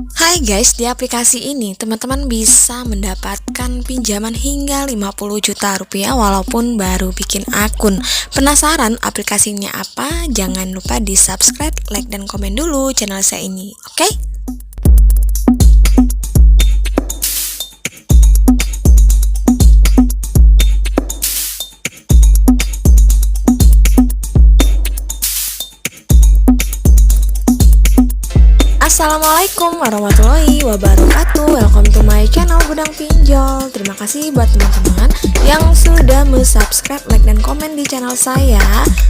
Hai guys, di aplikasi ini teman-teman bisa mendapatkan pinjaman hingga 50 juta rupiah walaupun baru bikin akun. Penasaran aplikasinya apa? Jangan lupa di subscribe, like, dan komen dulu channel saya ini, oke? Assalamualaikum warahmatullahi wabarakatuh. Welcome to my channel Gudang Pinjol. Terima kasih buat teman-teman yang sudah subscribe, like, dan komen di channel saya.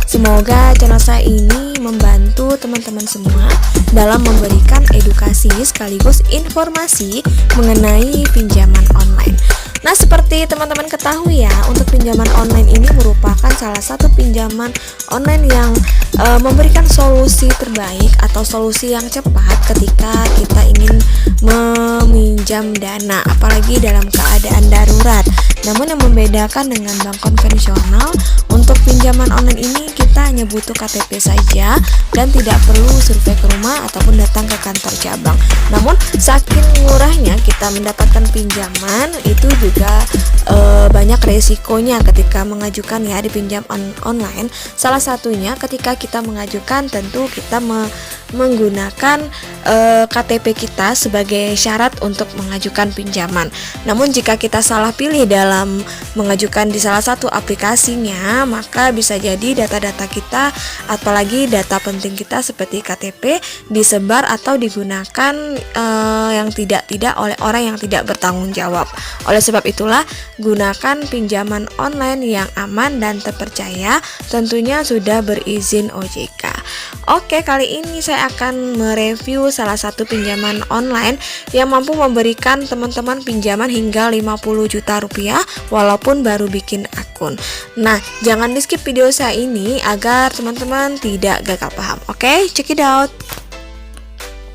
Semoga channel saya ini membantu teman-teman semua dalam memberikan edukasi sekaligus informasi mengenai pinjaman online. Nah, seperti teman-teman ketahui ya, untuk pinjaman online ini merupakan salah satu pinjaman online yang memberikan solusi terbaik atau solusi yang cepat ketika kita ingin meminjam dana, apalagi dalam keadaan darurat. Namun yang membedakan dengan bank konvensional, untuk pinjaman online ini kita hanya butuh KTP saja dan tidak perlu survei ke rumah ataupun datang ke kantor cabang. Namun saking murahnya kita mendapatkan pinjaman, itu juga banyak resikonya ketika mengajukan ya di pinjam online. Salah satunya ketika kita mengajukan, tentu kita menggunakan KTP kita sebagai syarat untuk mengajukan pinjaman. Namun jika kita salah pilih dalam mengajukan di salah satu aplikasinya, maka bisa jadi data-data kita, apalagi data penting kita seperti KTP, disebar atau digunakan yang tidak oleh orang yang tidak bertanggung jawab. Oleh sebab itulah, gunakan pinjaman online yang aman dan terpercaya, tentunya sudah berizin OJK. Oke, kali ini saya akan mereview salah satu pinjaman online yang mampu memberikan teman-teman pinjaman hingga 50 juta rupiah walaupun baru bikin akun. Nah, jangan di skip video saya ini agar teman-teman tidak gagal paham. Oke, check it out.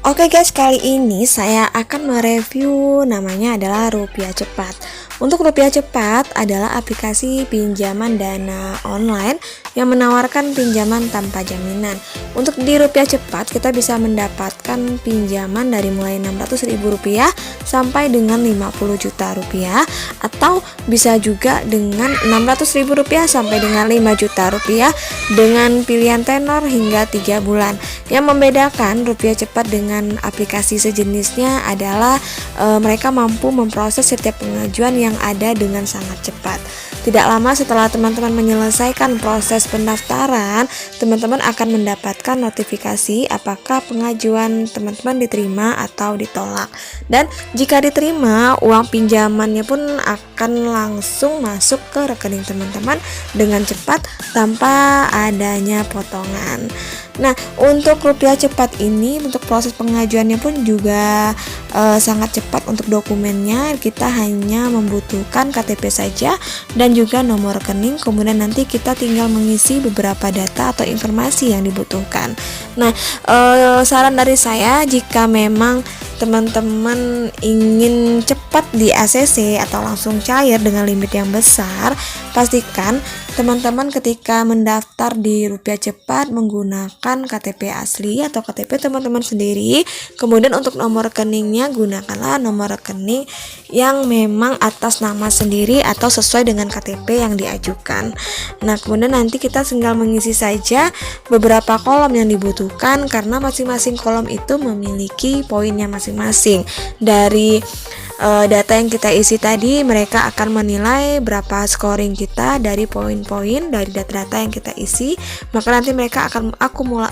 Oke guys, kali ini saya akan mereview, namanya adalah Rupiah Cepat. Untuk Rupiah Cepat adalah aplikasi pinjaman dana online yang menawarkan pinjaman tanpa jaminan. Untuk di Rupiah Cepat kita bisa mendapatkan pinjaman dari mulai Rp600.000 sampai dengan Rp50 juta, atau bisa juga dengan Rp600.000 sampai dengan Rp5 juta dengan pilihan tenor hingga 3 bulan. Yang membedakan Rupiah Cepat dengan aplikasi sejenisnya adalah mereka mampu memproses setiap pengajuan yang ada dengan sangat cepat. Tidak lama setelah teman-teman menyelesaikan proses pendaftaran, teman-teman akan mendapatkan notifikasi apakah pengajuan teman-teman diterima atau ditolak. Dan jika diterima, uang pinjamannya pun akan langsung masuk ke rekening teman-teman dengan cepat tanpa adanya potongan. Nah, untuk Rupiah Cepat ini, untuk proses pengajuannya pun juga sangat cepat. Untuk dokumennya kita hanya membutuhkan KTP saja dan juga nomor rekening, kemudian nanti kita tinggal mengisi beberapa data atau informasi yang dibutuhkan. Nah, saran dari saya, jika memang teman-teman ingin cepat di ACC atau langsung cair dengan limit yang besar, pastikan teman-teman ketika mendaftar di Rupiah Cepat menggunakan KTP asli atau KTP teman-teman sendiri. Kemudian untuk nomor rekeningnya, gunakanlah nomor rekening yang memang atas nama sendiri atau sesuai dengan KTP yang diajukan. Nah, kemudian nanti kita tinggal mengisi saja beberapa kolom yang dibutuhkan, karena masing-masing kolom itu memiliki poinnya masing-masing. Dari data yang kita isi tadi, mereka akan menilai berapa scoring kita dari poin-poin dari data-data yang kita isi. Maka nanti mereka akan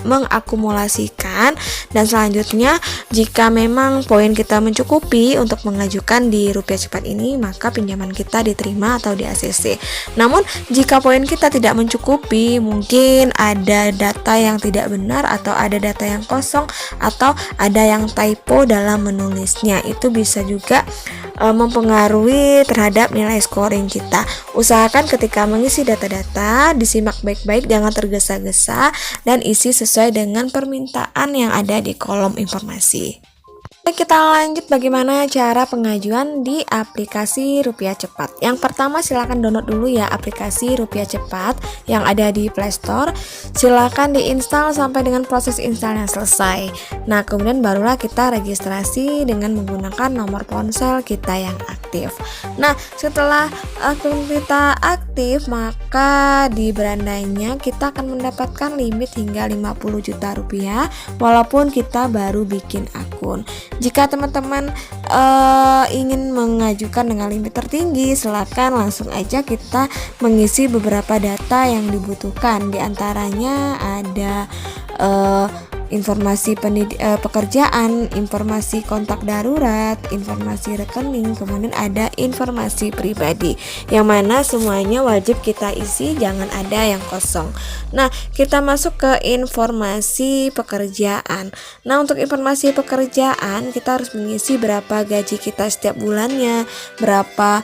mengakumulasikan, dan selanjutnya jika memang poin kita mencukupi untuk mengajukan di Rupiah Cepat ini, maka pinjaman kita diterima atau di ACC. Namun jika poin kita tidak mencukupi, mungkin ada data yang tidak benar atau ada data yang kosong atau ada yang typo dalam menulisnya, itu bisa juga mempengaruhi terhadap nilai scoring kita. Usahakan ketika mengisi data-data disimak baik-baik, jangan tergesa-gesa, dan isi sesuai dengan permintaan yang ada di kolom informasi. Oke, kita lanjut bagaimana cara pengajuan di aplikasi Rupiah Cepat. Yang pertama silakan download dulu ya aplikasi Rupiah Cepat yang ada di Play Store. Silakan diinstal sampai dengan proses instalnya selesai. Nah, kemudian barulah kita registrasi dengan menggunakan nomor ponsel kita yang aktif. Nah, setelah akun kita aktif, maka di berandanya kita akan mendapatkan limit hingga 50 juta rupiah walaupun kita baru bikin akun. Jika teman-teman ingin mengajukan dengan limit tertinggi, silakan langsung aja kita mengisi beberapa data yang dibutuhkan. Di antaranya ada informasi pekerjaan, informasi kontak darurat, informasi rekening, kemudian ada informasi pribadi, yang mana semuanya wajib kita isi, jangan ada yang kosong. Nah, kita masuk ke informasi pekerjaan. Nah, untuk informasi pekerjaan kita harus mengisi berapa gaji kita setiap bulannya, berapa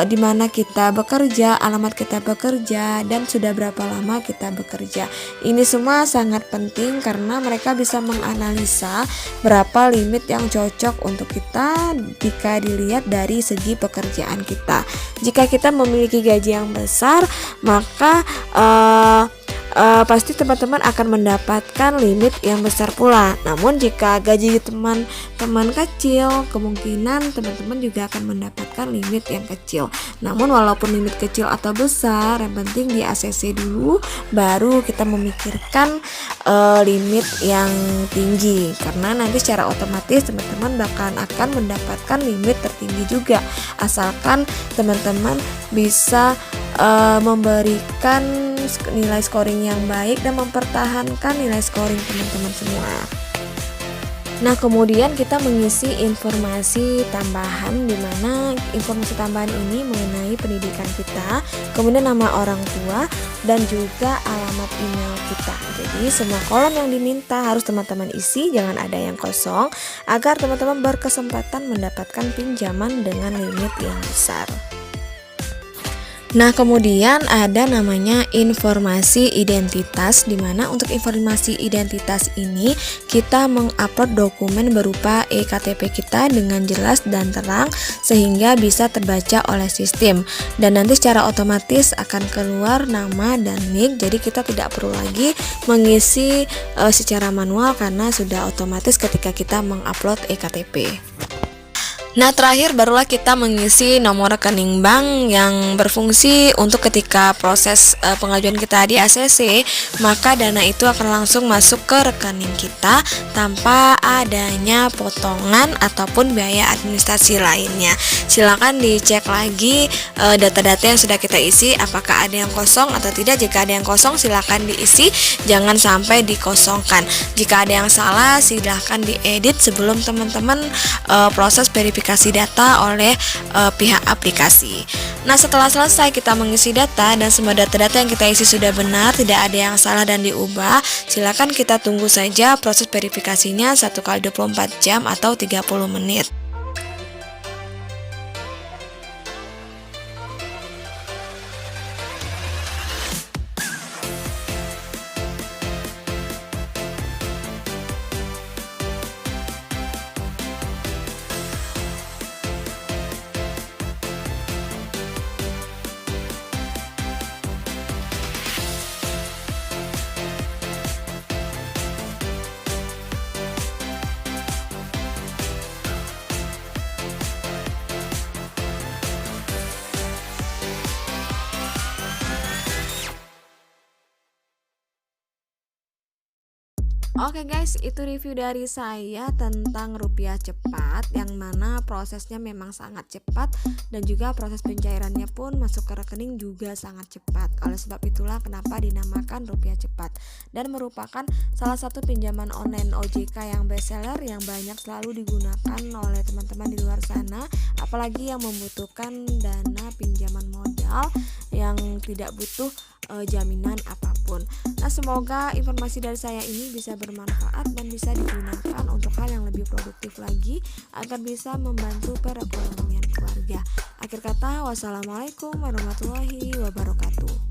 di mana kita bekerja, alamat kita bekerja, dan sudah berapa lama kita bekerja. Ini semua sangat penting karena mereka bisa menganalisa berapa limit yang cocok untuk kita jika dilihat dari segi pekerjaan kita. Jika kita memiliki gaji yang besar, maka pasti teman-teman akan mendapatkan limit yang besar pula. Namun jika gaji teman-teman kecil, kemungkinan teman-teman juga akan mendapatkan limit yang kecil. Namun walaupun limit kecil atau besar, yang penting di ACC dulu, baru kita memikirkan limit yang tinggi. Karena nanti secara otomatis teman-teman akan mendapatkan limit tertinggi juga, asalkan teman-teman bisa memberikan nilai scoring yang baik dan mempertahankan nilai scoring teman-teman semua. Nah, kemudian kita mengisi informasi tambahan, di mana informasi tambahan ini mengenai pendidikan kita, kemudian nama orang tua, dan juga alamat email kita. Jadi semua kolom yang diminta harus teman-teman isi, jangan ada yang kosong, agar teman-teman berkesempatan mendapatkan pinjaman dengan limit yang besar. Nah, kemudian ada namanya informasi identitas, di mana untuk informasi identitas ini kita mengupload dokumen berupa eKTP kita dengan jelas dan terang sehingga bisa terbaca oleh sistem, dan nanti secara otomatis akan keluar nama dan NIK, jadi kita tidak perlu lagi mengisi secara manual karena sudah otomatis ketika kita mengupload eKTP. Nah, terakhir barulah kita mengisi nomor rekening bank yang berfungsi untuk ketika proses pengajuan kita di ACC, maka dana itu akan langsung masuk ke rekening kita tanpa adanya potongan ataupun biaya administrasi lainnya. Silakan dicek lagi data-data yang sudah kita isi, apakah ada yang kosong atau tidak. Jika ada yang kosong, silakan diisi, jangan sampai dikosongkan. Jika ada yang salah, silakan diedit sebelum teman-teman proses verifikasi data oleh pihak aplikasi. Nah, setelah selesai kita mengisi data dan semua data-data yang kita isi sudah benar, tidak ada yang salah dan diubah, silakan kita tunggu saja proses verifikasinya 1x24 jam atau 30 menit. Oke guys, itu review dari saya tentang Rupiah Cepat, yang mana prosesnya memang sangat cepat dan juga proses pencairannya pun masuk ke rekening juga sangat cepat. Oleh sebab itulah kenapa dinamakan Rupiah Cepat, dan merupakan salah satu pinjaman online OJK yang bestseller yang banyak selalu digunakan oleh teman-teman di luar sana, apalagi yang membutuhkan dana pinjaman modal yang tidak butuh jaminan apapun. Nah, semoga informasi dari saya ini bisa bermanfaat dan bisa digunakan untuk hal yang lebih produktif lagi agar bisa membantu perekonomian keluarga. Akhir kata, wassalamualaikum warahmatullahi wabarakatuh.